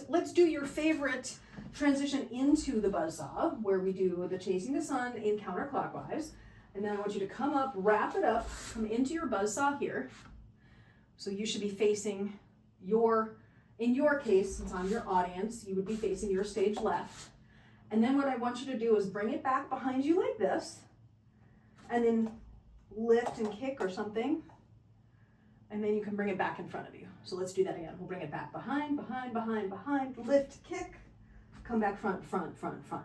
let's do your favorite transition into the buzzsaw, where we do the chasing the sun in counterclockwise. And then I want you to come up, wrap it up, come into your buzzsaw here. So you should be facing in your case, since I'm your audience, you would be facing your stage left. And then what I want you to do is bring it back behind you like this, and then lift and kick or something. And then you can bring it back in front of you. So let's do that again. We'll bring it back behind, behind, behind, behind, lift, kick, come back front, front, front, front.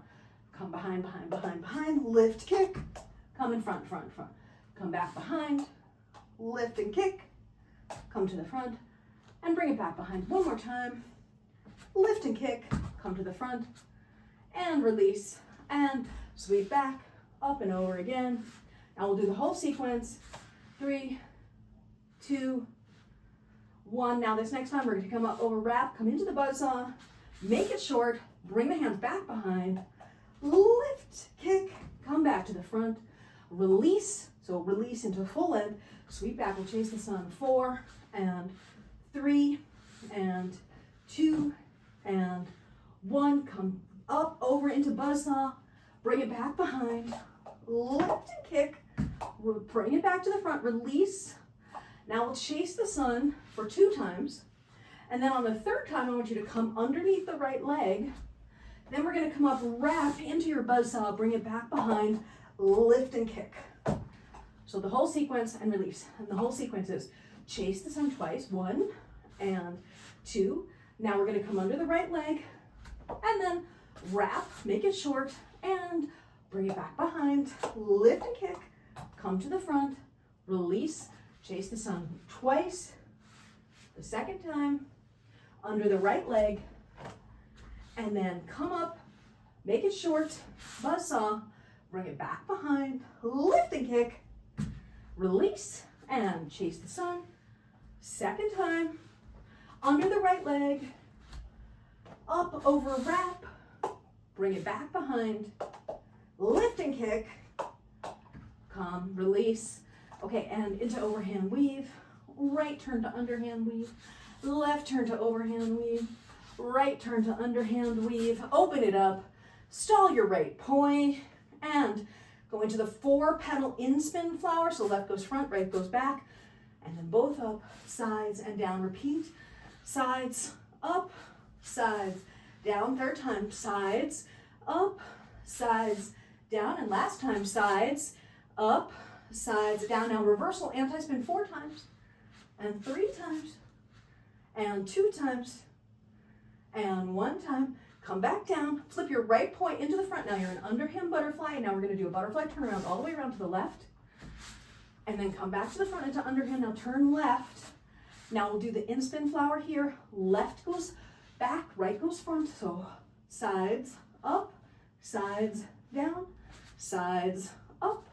Come behind, behind, behind, behind, lift, kick, come in front, front, front. Come back behind, lift and kick, come to the front, and bring it back behind one more time. Lift and kick, come to the front, and release, and sweep back, up and over again. Now we'll do the whole sequence. 3, 2, 1. Now this next time we're going to come up over wrap, come into the buzzsaw, make it short, bring the hands back behind, lift, kick, come back to the front, release, so release into full end, sweep back, we'll chase the sun. 4 and 3 and 2 and 1. Come up over into buzzsaw, bring it back behind, lift and kick, bring it back to the front, release. Now we'll chase the sun for 2 times. And then on the 3rd time, I want you to come underneath the right leg. Then we're going to come up, wrap into your buzzsaw, bring it back behind, lift and kick. So the whole sequence and release. And the whole sequence is chase the sun twice, 1 and 2. Now we're going to come under the right leg and then wrap, make it short, and bring it back behind, lift and kick, come to the front, release, chase the sun twice. The 2nd time, under the right leg, and then come up, make it short, buzzsaw, bring it back behind, lift and kick, release, and chase the sun. 2nd time, under the right leg, up over wrap, bring it back behind, lift and kick, come, release. Okay, and into overhand weave, right turn to underhand weave, left turn to overhand weave, right turn to underhand weave, open it up, stall your right poi, and go into the 4-petal in-spin flower. So left goes front, right goes back, and then both up, sides and down. Repeat, sides, up, sides, down. 3rd time, sides, up, sides, down. And last time, sides, up, sides, down. Now reversal, anti-spin 4 times, and 3 times, and 2 times, and 1 time. Come back down, flip your right point into the front. Now you're an underhand butterfly, and now we're going to do a butterfly turnaround all the way around to the left, and then come back to the front into underhand. Now turn left. Now we'll do the in-spin flower here. Left goes back, right goes front. So sides, up, sides, down, sides, up,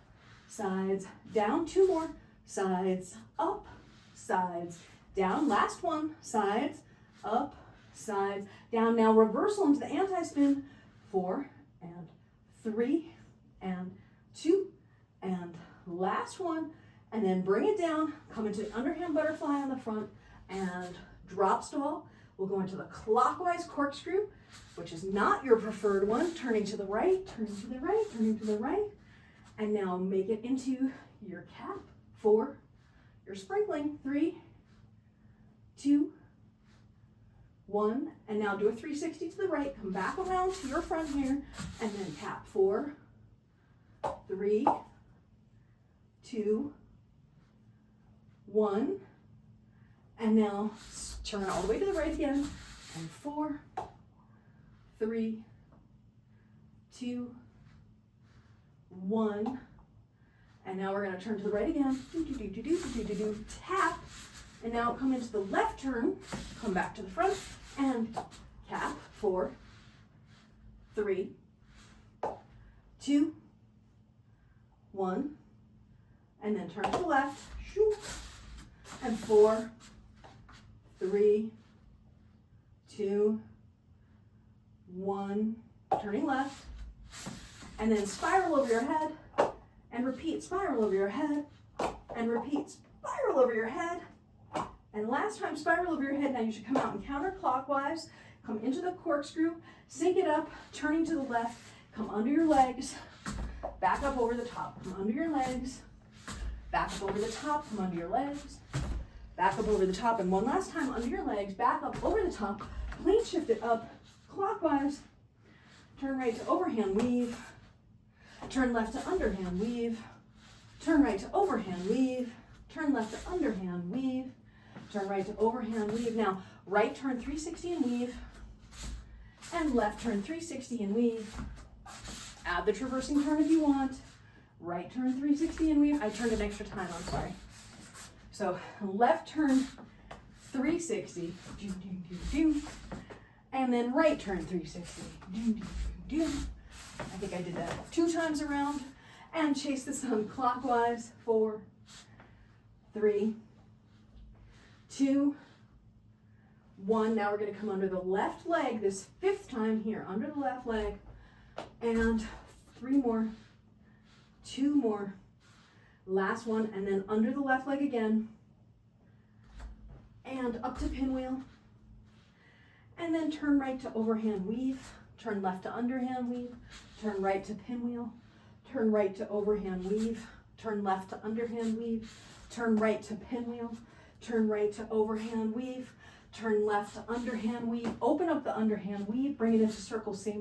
sides, down. 2 more, sides, up, sides, down. Last one, sides, up, sides, down. Now reversal into the anti-spin. 4 and 3 and 2 and last one. And then bring it down, come into the underhand butterfly on the front and drop stall. We'll go into the clockwise corkscrew, which is not your preferred one. Turning to the right, turning to the right, turning to the right. And now make it into your cap. 4, your sprinkling. 3, 2, 1. And now do a 360 to the right. Come back around to your front here. And then cap. 4, 3, 2, 1. And now turn all the way to the right again. And 4, 3, 2, 1. And now we're going to turn to the right again. Tap. And now come into the left turn. Come back to the front and cap. 4, 3, 2, 1. And then turn to the left. And 4, 3, 2, 1. Turning left. And then spiral over your head. And repeat, spiral over your head. And repeat, spiral over your head. And last time, spiral over your head. Now you should come out in counterclockwise. come into the corkscrew, sink it up, turning to the left, come under your legs, back up over the top, come under your legs, back up over the top, come under your legs, back up over the top, and one last time under your legs, back up over the top, plane shift it up, clockwise, turn right to overhand weave, turn left to underhand weave, turn right to overhand weave, turn left to underhand weave, turn right to overhand weave. Now, right turn 360 and weave, and left turn 360 and weave. Add the traversing turn if you want. Right turn 360 and weave. I turned an extra time, I'm sorry. So left turn 360, do, do, do, do, and then right turn 360, do, do, do, do. I think I did that 2 times around, and chase the sun clockwise. 4, 3, 2, 1. Now we're going to come under the left leg this 5th time here, under the left leg, and 3 more, 2 more, last one, and then under the left leg again, and up to pinwheel, and then turn right to overhand weave, turn left to underhand weave, turn right to pinwheel, turn right to overhand weave, turn left to underhand weave, turn right to pinwheel, turn right to overhand weave, turn left to underhand weave, open up the underhand weave, bring it into circle, same